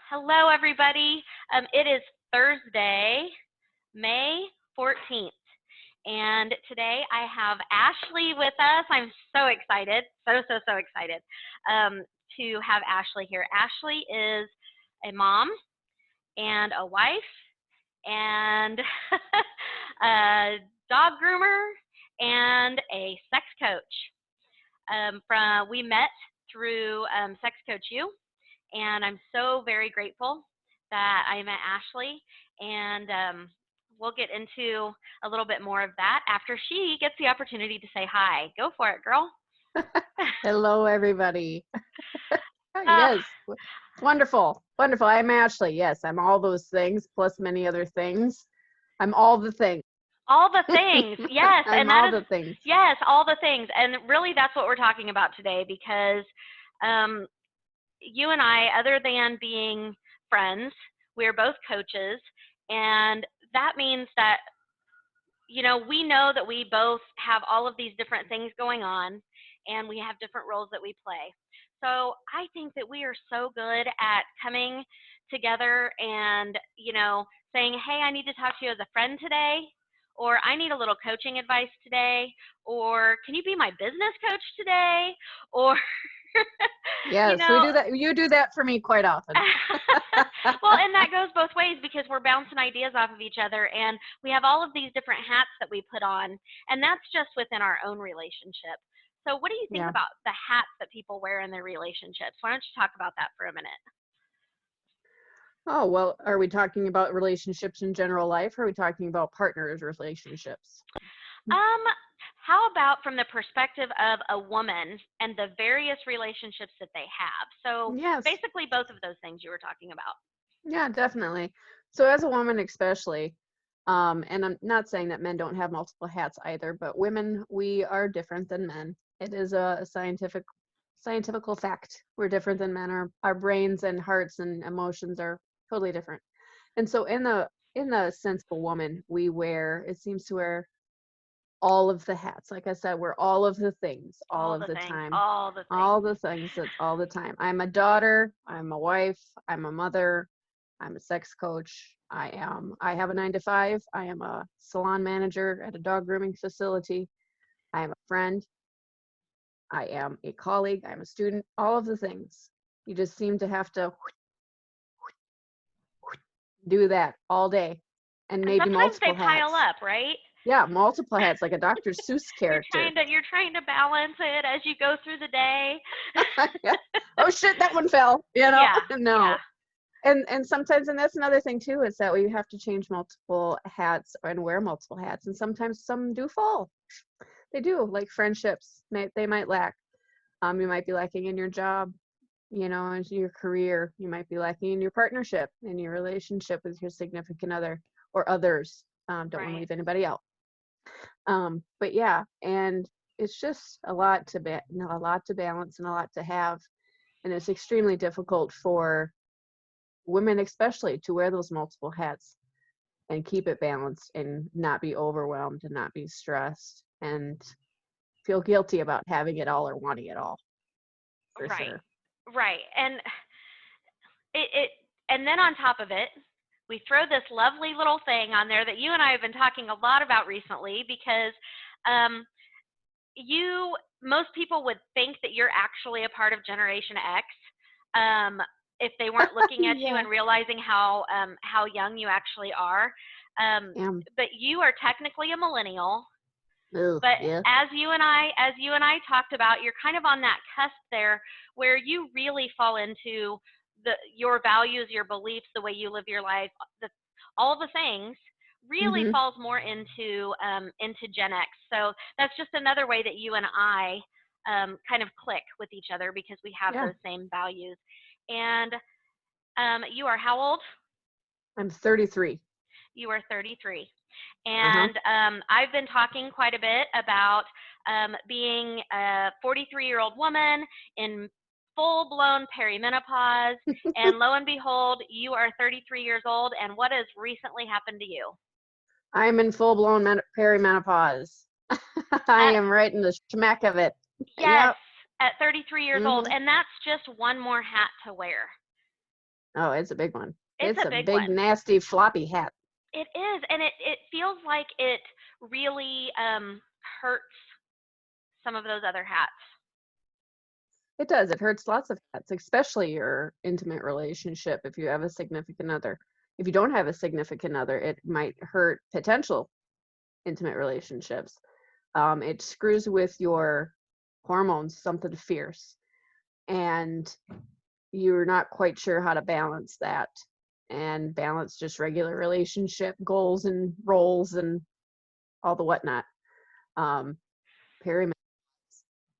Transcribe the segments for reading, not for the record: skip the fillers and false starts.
Hello, everybody. It is Thursday, May 14th, and today I have Ashley with us. I'm so excited, so excited to have Ashley here. Ashley is a mom and a wife and a dog groomer and a sex coach. We met through Sex Coach U. And I'm so very grateful that I met Ashley, and we'll get into a little bit more of that after she gets the opportunity to say hi. Go for it, girl. Hello, everybody. Uh, Yes, wonderful. I'm Ashley. Yes, I'm all those things plus many other things. I'm all the things. all the things, yes, I'm and that all is, the things. yes, all the things. And really that's what we're talking about today because you and I, other than being friends, we're both coaches, and that means that we know that we both have all of these different things going on and we have different roles that we play. So I think that we are so good at coming together and, saying, hey, I need to talk to you as a friend today, or I need a little coaching advice today, or can you be my business coach today? Or, Yes, we do that. You do that for me quite often. Well, and that goes both ways because we're bouncing ideas off of each other, and we have all of these different hats that we put on, and that's just within our own relationship. So what do you think Yeah. about the hats that people wear in their relationships? Why don't you talk about that for a minute? Oh, well, are we talking about relationships in general life, or are we talking about partners' relationships? How about from the perspective of a woman and the various relationships that they have? So Yes. basically both of those things you were talking about. Yeah, definitely. So as a woman especially, and I'm not saying that men don't have multiple hats either, but women, we are different than men. It is a scientifical fact. We're different than men. Our brains and hearts and emotions are totally different. And so in the sense of a woman, it seems to wear all of the hats. Like I said, we're all of the things all All of the the things, time. all the things. All the things that's all the time. I'm a daughter, I'm a wife, I'm a mother, I'm a sex coach. I have a 9 to 5. I am a salon manager at a dog grooming facility. I am a friend. I am a colleague. I'm a student. All of the things. You just seem to have to do that all day, and And maybe sometimes they multiple pile hats. up, right? Yeah, multiple hats, like a Dr. Seuss character. You're trying to balance it as you go through the day. Yeah. Oh shit, that one fell. Yeah, No. yeah. And sometimes, and that's another thing too, is that we have to change multiple hats and wear multiple hats, and sometimes some do fall. They do, like friendships. They might lack. You might be lacking in your job, in your career. You might be lacking in your partnership, in your relationship with your significant other or others. Don't want to Right. leave anybody out. But yeah, and it's just a lot to balance and a lot to have, and it's extremely difficult for women especially to wear those multiple hats and keep it balanced and not be overwhelmed and not be stressed and feel guilty about having it all or wanting it all, for Right. sure. Right. And it and then on top of it, we throw this lovely little thing on there that you and I have been talking a lot about recently because um, most people would think that you're actually a part of Generation X um, if they weren't looking at you Yeah. and realizing how young you actually are. Um, Yeah. but you are technically a millennial. Ugh, But yeah. as you and I talked about, you're kind of on that cusp there where you really fall into your values, your beliefs, the way you live your life, all the things really Mm-hmm. falls more into Gen X. So that's just another way that you and I kind of click with each other because we have Yeah. those same values. And you are how old? I'm 33. You are 33. Uh-huh. And I've been talking quite a bit about being a 43-year-old woman in full-blown perimenopause. And lo and behold, you are 33 years old. And what has recently happened to you? I'm in full-blown perimenopause. I At, am right in the smack of it. yes, Yep. at 33 years old. Mm-hmm. And that's just one more hat to wear. Oh, it's a big one. It's It's a a big big, one. nasty, floppy hat. It is, and it feels like it really hurts some of those other hats. It does. It hurts lots of hats, especially your intimate relationship if you have a significant other. If you don't have a significant other, it might hurt potential intimate relationships. It screws with your hormones, something fierce, and you're not quite sure how to balance that and balance just regular relationship goals and roles and all the whatnot. Perimenopause,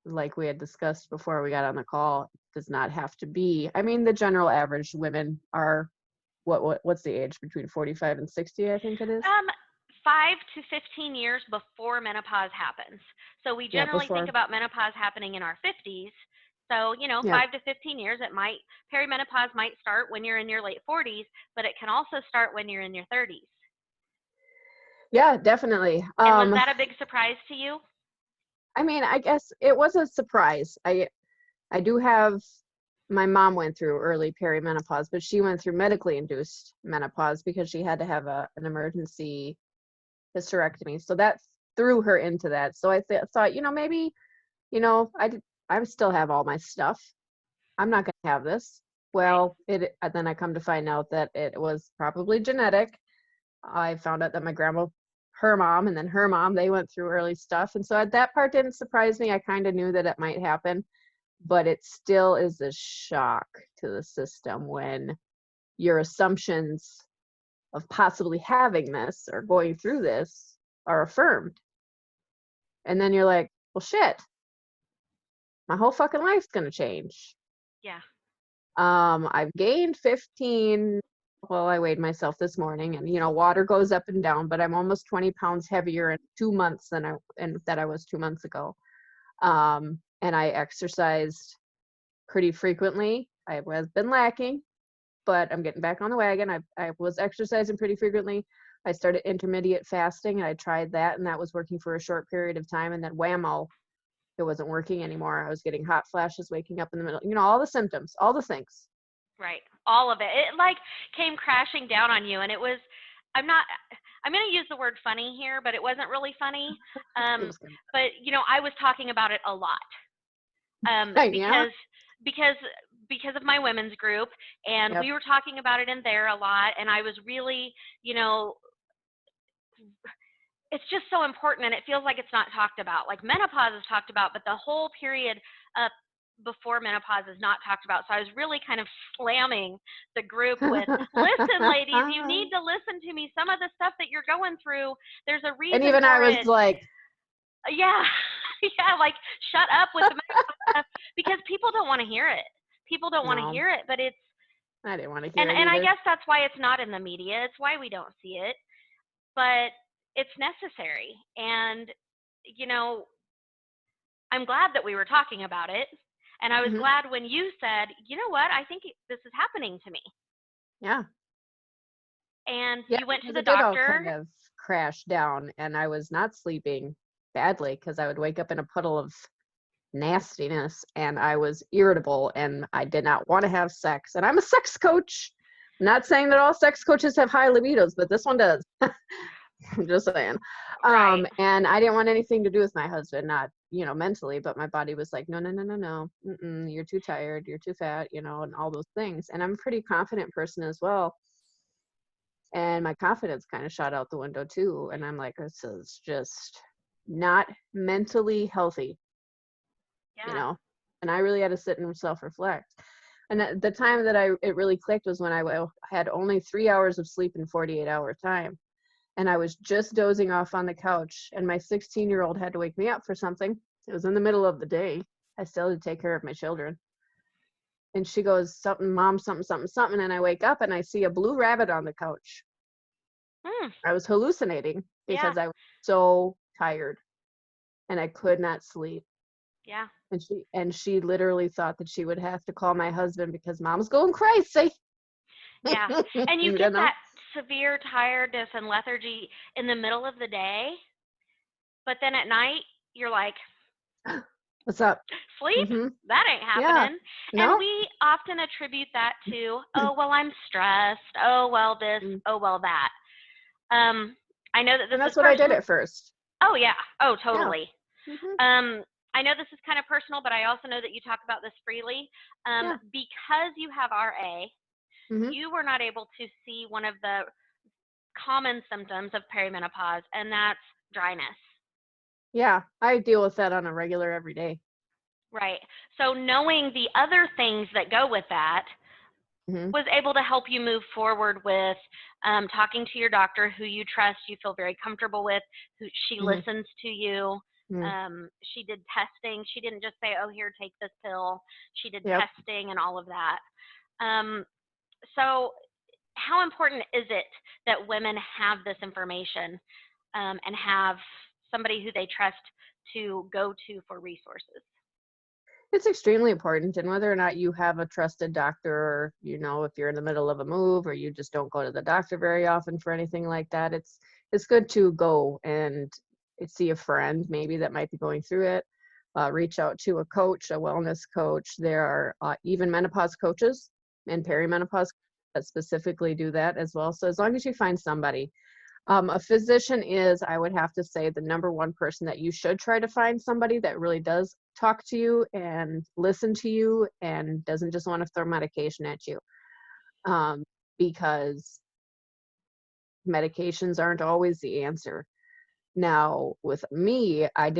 like we had discussed before we got on the call, does not have to be. I mean, the general average women are what's the age between 45 and 60? I think it is. 5 to 15 years before menopause happens. So we Yeah, generally think before. about menopause happening in our 50s. So, Yeah, 5 to 15 years, perimenopause might start when you're in your late 40s, but it can also start when you're in your 30s. yeah, definitely. And was that a big surprise to you? I mean, I guess it was a surprise. I do have, my mom went through early perimenopause, but she went through medically induced menopause because she had to have an emergency hysterectomy. So that threw her into that. So I thought, maybe, I would still have all my stuff. I'm not going to have this. Right. Well, then I come to find out that it was probably genetic. I found out that my grandma, her mom, and then her mom, they went through early stuff. And so that part didn't surprise me. I kind of knew that it might happen, but it still is a shock to the system when your assumptions of possibly having this or going through this are affirmed. And then you're like, well, shit, my whole fucking life's going to change. Yeah. I've gained 15. Well, I weighed myself this morning, and water goes up and down, but I'm almost 20 pounds heavier in 2 months than I was 2 months ago. And I exercised pretty frequently. I have been lacking, but I'm getting back on the wagon. I was exercising pretty frequently. I started intermediate fasting, and I tried that, and that was working for a short period of time, and then whammo, it wasn't working anymore. I was getting hot flashes, waking up in the middle, all the symptoms, all the things. Right. All of it. It like came crashing down on you, and it was. I'm going to use the word funny here, but it wasn't really funny. It was good. But I was talking about it a lot. Yeah. Because of my women's group, and Yep. we were talking about it in there a lot, and I was really, it's just so important, and it feels like it's not talked about. Like menopause is talked about, but the whole period before menopause is not talked about. So I was really kind of slamming the group with, listen, ladies, you need to listen to me. Some of the stuff that you're going through, there's a reason And even for I was it. like, Yeah, yeah, like shut up with the menopause stuff, because people don't want to hear it. People don't want to no, hear it, but I didn't want to hear it and I either. guess that's why it's not in the media. It's why we don't see it, but it's necessary. And I'm glad that we were talking about it. And I was Mhm. glad when you said, you know what, I think this is happening to me. Yeah. And Yeah, you went to because the it did all doctor. kind of crash down, and I was not sleeping badly because I would wake up in a puddle of nastiness, and I was irritable, and I did not want to have sex. And I'm a sex coach. I'm not saying that all sex coaches have high libidos, but this one does. I'm just saying. Right. And I didn't want anything to do with my husband, not, mentally, but my body was like, no, no, no, no, no. You're too tired, you're too fat, and all those things. And I'm a pretty confident person as well. And my confidence kind of shot out the window too. And I'm like, this is just not mentally healthy, Yeah. and I really had to sit and self-reflect. And the time that it really clicked was when I had only 3 hours of sleep in 48-hour time. And I was just dozing off on the couch, and my 16-year-old had to wake me up for something. It was in the middle of the day. I still had to take care of my children. And she goes, something, mom, something, something, something. And I wake up and I see a blue rabbit on the couch. I was hallucinating Yeah. because I was so tired and I could not sleep. Yeah. And she literally thought that she would have to call my husband because mom's going crazy. Yeah. And you get that severe tiredness and lethargy in the middle of the day, but then at night you're like, What's up? sleep? Mm-hmm. That ain't Yeah. happening. And No. we often attribute that to, oh, well, I'm stressed. Oh, well, this. Mm. Oh, well, that. I know that And this is that's what I did personal. at first. Oh, yeah. Oh, Yeah. totally. Mm-hmm. I know this is kind of personal, but I also know that you talk about this freely. Yeah. Because you have RA, Mm-hmm. you were not able to see one of the common symptoms of perimenopause, and that's dryness. Yeah. I deal with that on a regular every day. Right. So knowing the other things that go with that Mm-hmm. was able to help you move forward with talking to your doctor who you trust, you feel very comfortable with, who she Mm-hmm. listens to you. Mm-hmm. She did testing. She didn't just say, oh, here, take this pill. She did Yep. testing and all of that. So how important is it that women have this information and have somebody who they trust to go to for resources? It's extremely important. And whether or not you have a trusted doctor, or, if you're in the middle of a move or you just don't go to the doctor very often for anything like that, it's good to go and see a friend maybe that might be going through it. Reach out to a coach, a wellness coach. There are even menopause coaches and perimenopause that specifically do that as well. So as long as you find somebody. A physician is, I would have to say, the number one person that you should try to find somebody that really does talk to you and listen to you and doesn't just want to throw medication at you. Because medications aren't always the answer. Now, with me, I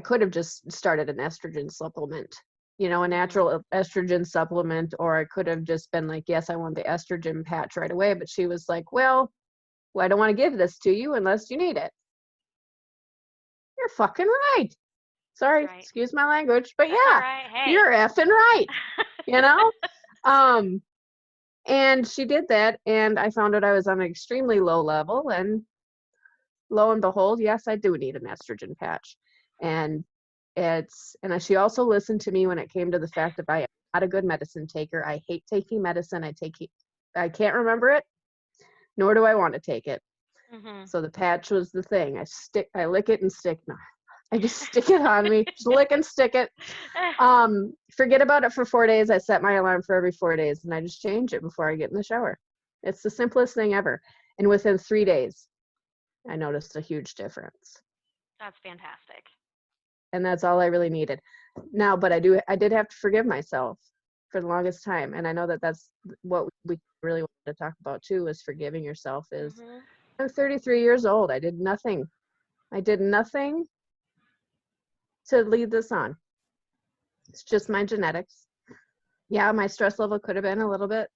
could have just started an estrogen supplement, a Mm-hmm. natural estrogen supplement, or I could have just been like, yes, I want the estrogen patch right away. But she was like, well, I don't want to give this to you unless you need it. You're fucking right. Sorry, Right. excuse my language, but That's all yeah, right. Hey. you're effing right, you know? Um, and she did that, and I found out I was on an extremely low level, and lo and behold, yes, I do need an estrogen patch. And she also listened to me when it came to the fact that I am not a good medicine taker. I hate taking medicine. I can't remember it, nor do I want to take it. Mm-hmm. So the patch was the thing. I lick it and stick. No, I just stick it on me. Just lick and stick it. Forget about it for 4 days. I set my alarm for every 4 days, and I just change it before I get in the shower. It's the simplest thing ever. And within 3 days, I noticed a huge difference. That's fantastic. And that's all I really needed. Now, but I did have to forgive myself for the longest time. And I know that that's what we really want to talk about too, is forgiving yourself. Mm-hmm. I'm 33 years old. I did nothing to lead this on. It's just my genetics. Yeah, my stress level could have been a little bit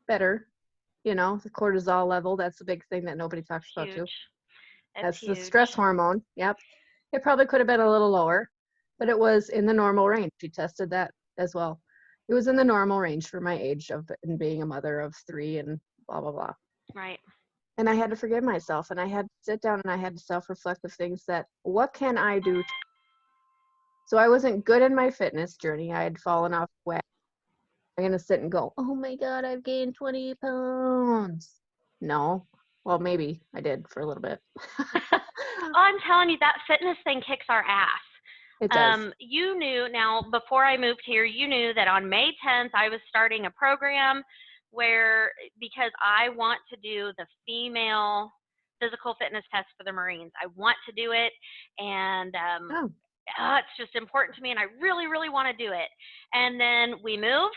better. The cortisol level, that's the big thing that nobody talks about too. That's the stress hormone. Yep. It probably could have been a little lower, but it was in the normal range. She tested that as well. It was in the normal range for my age of and being a mother of 3 and blah, blah, blah. Right. And I had to forgive myself, and I had to sit down and I had to self-reflect of things that, what can I do? So I wasn't good in my fitness journey. I had fallen off whack. I'm going to sit and go, oh my God, I've gained 20 pounds. No. Well, maybe I did for a little bit. I'm telling you, that fitness thing kicks our ass. It does. You knew, now, before I moved here, you knew that on May 10th, I was starting a program because I want to do the female physical fitness test for the Marines. I want to do it, and it's just important to me, and I really, really want to do it. And then we move,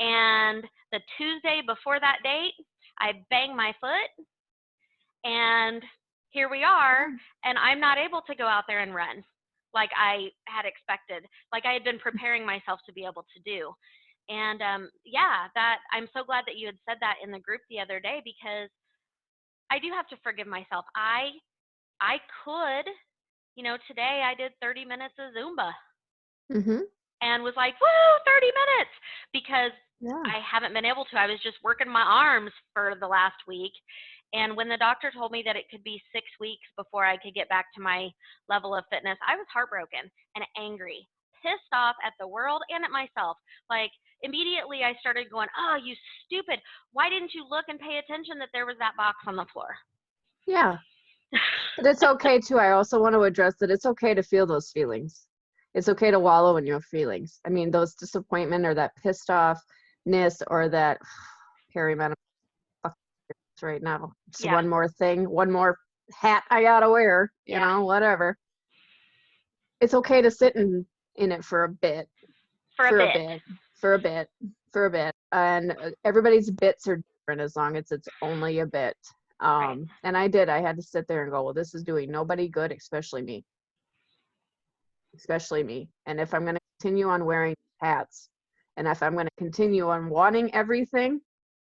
and the Tuesday before that date, I bang my foot, and here we are, and I'm not able to go out there and run like I had expected, like I had been preparing myself to be able to do. And that I'm so glad that you had said that in the group the other day, because I do have to forgive myself. I could, today I did 30 minutes of Zumba. Mm-hmm. And was like, woo, 30 minutes, because Yeah. I haven't been able to. I was just working my arms for the last week. And when the doctor told me that it could be 6 weeks before I could get back to my level of fitness, I was heartbroken and angry, pissed off at the world and at myself. Like, immediately I started going, oh, you stupid. Why didn't you look and pay attention that there was that box on the floor? Yeah. But it's okay too. I also want to address that it's okay to feel those feelings. It's okay to wallow in your feelings. I mean, those disappointment or that pissed offness or that perimenopause right now. It's Yeah. one more thing, one more hat I gotta wear, you Yeah. know, whatever. It's okay to sit in it for a bit, For a for a bit. bit, for a bit, for a bit. And everybody's bits are different as long as it's only a bit. Right. And I had to sit there and go, well, this is doing nobody good, especially me. Especially me. And if I'm going to continue on wearing hats, and if I'm going to continue on wanting everything,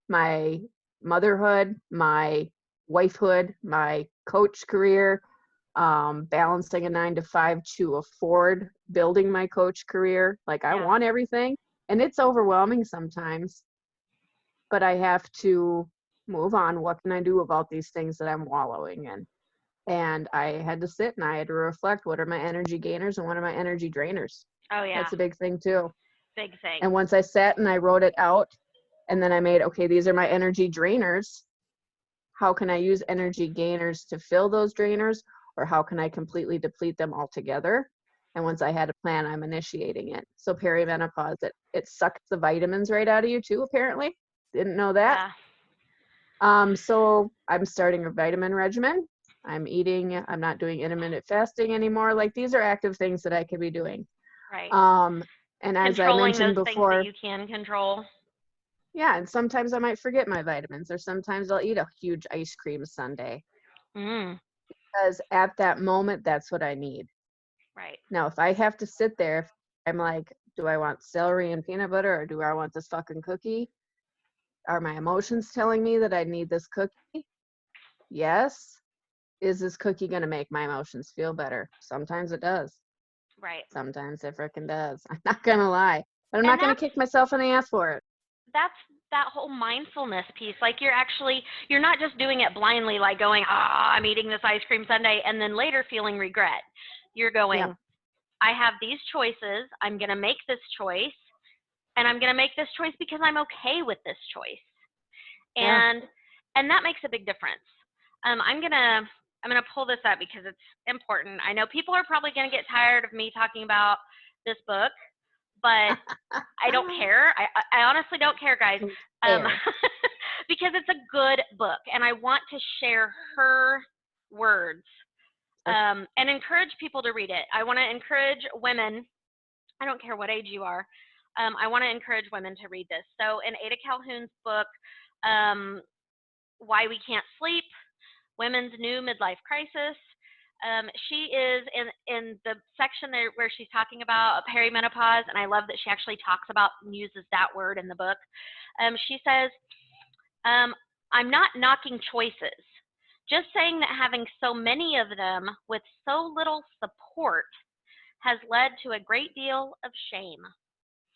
my motherhood, my wifehood, my coach career, balancing a 9 to 5 to afford building my coach career. Like I Yeah. want everything, and it's overwhelming sometimes, but I have to move on. What can I do about these things that I'm wallowing in? And I had to sit and I had to reflect, what are my energy gainers and what are my energy drainers? Oh yeah. That's a big thing too. Big thing. And once I sat and I wrote it out, and then I made, okay, these are my energy drainers. How can I use energy gainers to fill those drainers? Or how can I completely deplete them altogether? And once I had a plan, I'm initiating it. So perimenopause, it sucks the vitamins right out of you too, apparently. Didn't know that. So I'm starting a vitamin regimen. I'm not doing intermittent fasting anymore. Like these are active things that I could be doing. Right. And as I Controlling mentioned those things that before, you can control. yeah, and sometimes I might forget my vitamins, or sometimes I'll eat a huge ice cream sundae Mm. because at that moment, that's what I need. Right. Now, if I have to sit there, if I'm like, do I want celery and peanut butter or do I want this fucking cookie? Are my emotions telling me that I need this cookie? Yes. Is this cookie going to make my emotions feel better? Sometimes it does. Right. Sometimes it frickin' does. I'm not going to lie. But I'm And not going to kick myself in the ass for it. that's that whole mindfulness piece. Like you're not just doing it blindly, like going, I'm eating this ice cream sundae, and then later feeling regret. You're Yeah. going, I have these choices. I'm going to make this choice, and I'm going to make this choice because I'm okay with this choice. Yeah. And that makes a big difference. I'm gonna pull this up because it's important. I know people are probably gonna get tired of me talking about this book, but I don't care. I honestly don't care, guys, um, Fair. because it's a good book, and I want to share her words and encourage people to read it. I want to encourage women. I don't care what age you are. I want to encourage women to read this. So, in Ada Calhoun's book, um, Why We Can't Sleep, Women's New Midlife Crisis. She is in the section there where she's talking about perimenopause, and I love that she actually talks about and uses that word in the book. She says, I'm not knocking choices, just saying that having so many of them with so little support has led to a great deal of shame.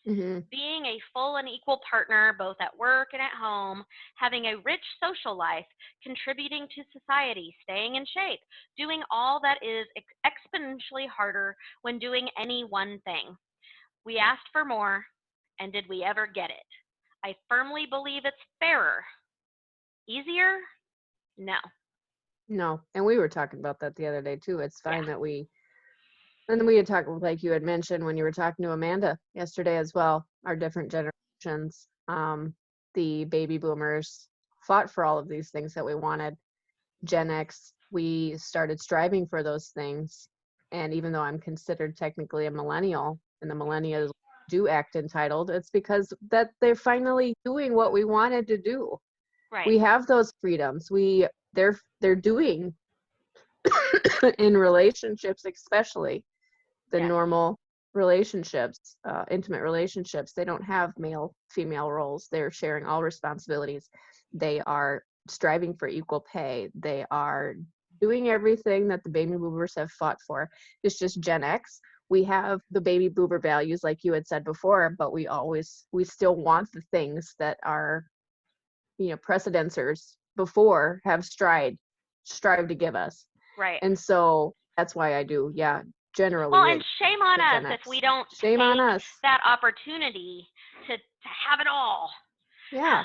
Mm-hmm. Being a full and equal partner, both at work and at home, having a rich social life, contributing to society, staying in shape, doing all that is exponentially harder when doing any one thing. We asked for more, and did we ever get it? I firmly believe it's fairer. Easier? No. No. And we were talking about that the other day too. It's Yeah. fine that and then we had talked, like you had mentioned when you were talking to Amanda yesterday as well, our different generations. The baby boomers fought for all of these things that we wanted. Gen X, we started striving for those things. And even though I'm considered technically a millennial, and the millennials do act entitled, it's because that they're finally doing what we wanted to do. Right. We have those freedoms. They're doing in relationships, especially the Yes. normal relationships, intimate relationships. They don't have male female roles. They're sharing all responsibilities. They are striving for equal pay. They are doing everything that the baby boomers have fought for. It's just Gen X. We have the baby boomer values, like you had said before, but we still want the things that our precedensors before have strived to give us. Right. And so that's why I do, generally Well, and rate shame on the us Gen if X. we don't Shame on take us. that opportunity to have it all. Yeah.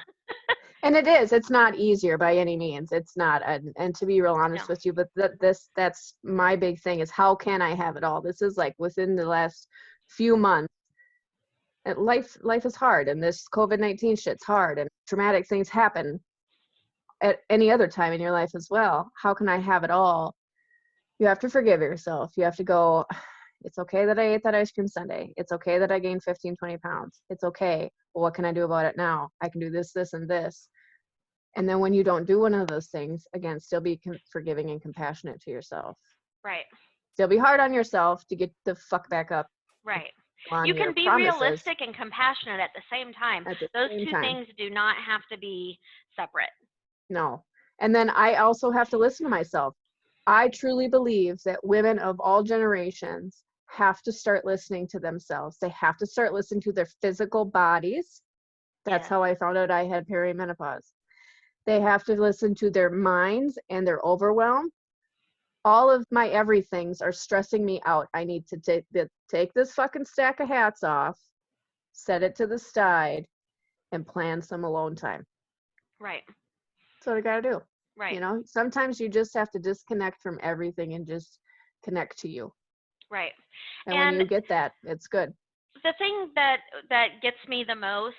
And it is. It's not easier by any means. It's not. And to be real honest No. with you, but that's my big thing is how can I have it all? This is like within the last few months. Life is hard, and this COVID-19 shit's hard, and traumatic things happen at any other time in your life as well. How can I have it all? You have to forgive yourself. You have to go, it's okay that I ate that ice cream sundae. It's okay that I gained 15, 20 pounds. It's okay. Well, what can I do about it now? I can do this, this, and this. And then when you don't do one of those things, again, still be forgiving and compassionate to yourself. Right. Still be hard on yourself to get the fuck back up Right. on You your can be promises realistic and compassionate at the same time. at the Those same two time. things do not have to be separate. No. And then I also have to listen to myself. I truly believe that women of all generations have to start listening to themselves. They have to start listening to their physical bodies. That's Yes. how I found out I had perimenopause. They have to listen to their minds and their overwhelm. All of my everythings are stressing me out. I need to take this fucking stack of hats off, set it to the side, and plan some alone time. Right. That's what I gotta do. Right. You know, sometimes you just have to disconnect from everything and just connect to you. Right. And when And you get that, it's good. the thing that gets me the most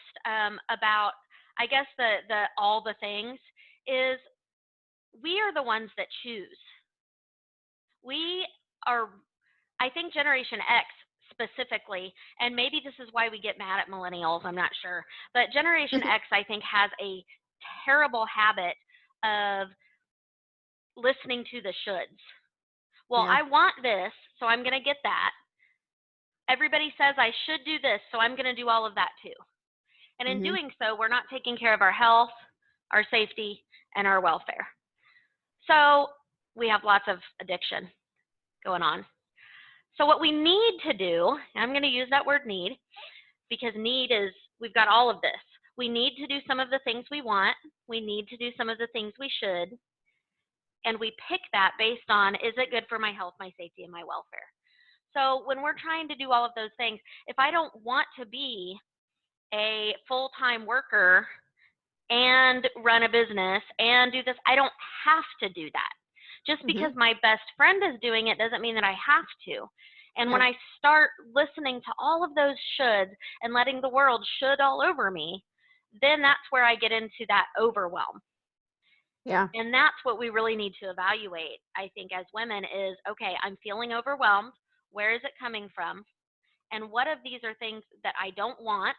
about, I guess, the all the things is we are the ones that choose. We are, I think, Generation X specifically, and maybe this is why we get mad at millennials, I'm not sure, but Generation X, I think, has a terrible habit of listening to the shoulds. Well, Yeah. I want this, so I'm going to get that. Everybody says I should do this, so I'm going to do all of that too. And in Mhm. doing so, we're not taking care of our health, our safety, and our welfare. So we have lots of addiction going on. So what we need to do, and I'm going to use that word need, because need is, we've got all of this. We need to do some of the things we want. We need to do some of the things we should. And we pick that based on, is it good for my health, my safety, and my welfare? So when we're trying to do all of those things, if I don't want to be a full-time worker and run a business and do this, I don't have to do that. Just because Mhm. my best friend is doing it doesn't mean that I have to. And when Yeah. I start listening to all of those shoulds and letting the world should all over me, then that's where I get into that overwhelm. Yeah. And that's what we really need to evaluate, I think, as women is, okay, I'm feeling overwhelmed. Where is it coming from? And what of these are things that I don't want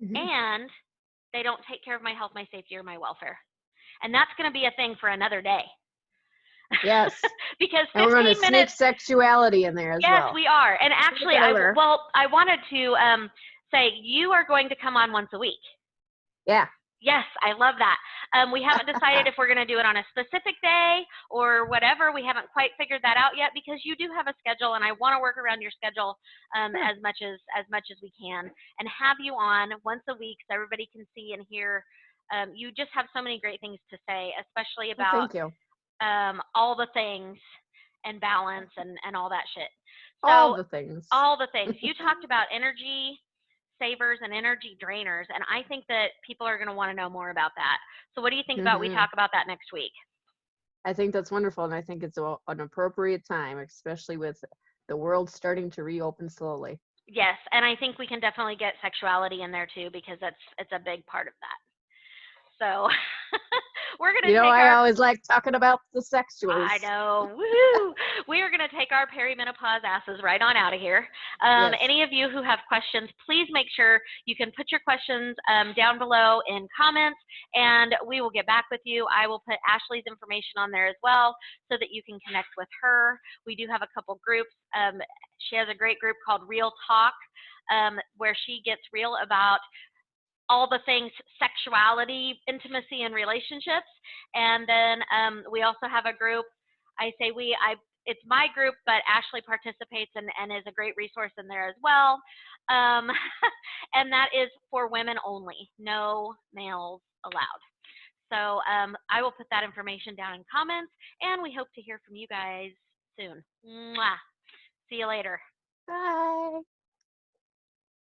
Mhm. and they don't take care of my health, my safety, or my welfare? And that's going to be a thing for another day. Yes. Because And we're going to 15 sneak minutes, sexuality in there as yes, well. we are. And Sneak actually, it over. I wanted to say you are going to come on once a week. Yeah. Yes, I love that. We haven't decided if we're going to do it on a specific day or whatever. We haven't quite figured that out yet because you do have a schedule, and I want to work around your schedule Sure. as much as we can, and have you on once a week so everybody can see and hear. You just have so many great things to say, especially Well, about thank you. all the things and balance and all that shit. All So the things. all the things you talked about, energy savers and energy drainers, and I think that people are going to want to know more about that. So what do you think about we Mhm. talk about that next week? I think that's wonderful, and I think it's an appropriate time, especially with the world starting to reopen slowly. Yes, and I think we can definitely get sexuality in there too because it's a big part of that. So we're going You to know, take I our, always like talking about the I sexuals. know. Woohoo! We are going to take our perimenopause asses right on out of here. Yes. Any of you who have questions, please make sure you can put your questions down below in comments, and we will get back with you. I will put Ashley's information on there as well so that you can connect with her. We do have a couple groups. She has a great group called Real Talk, where she gets real about all the things sexuality, intimacy, and relationships. And then we also have a group. It's my group, but Ashley participates and is a great resource in there as well. Um, and that is for women only, no males allowed. So I will put that information down in comments, and we hope to hear from you guys soon. Mwah. See you later. Bye.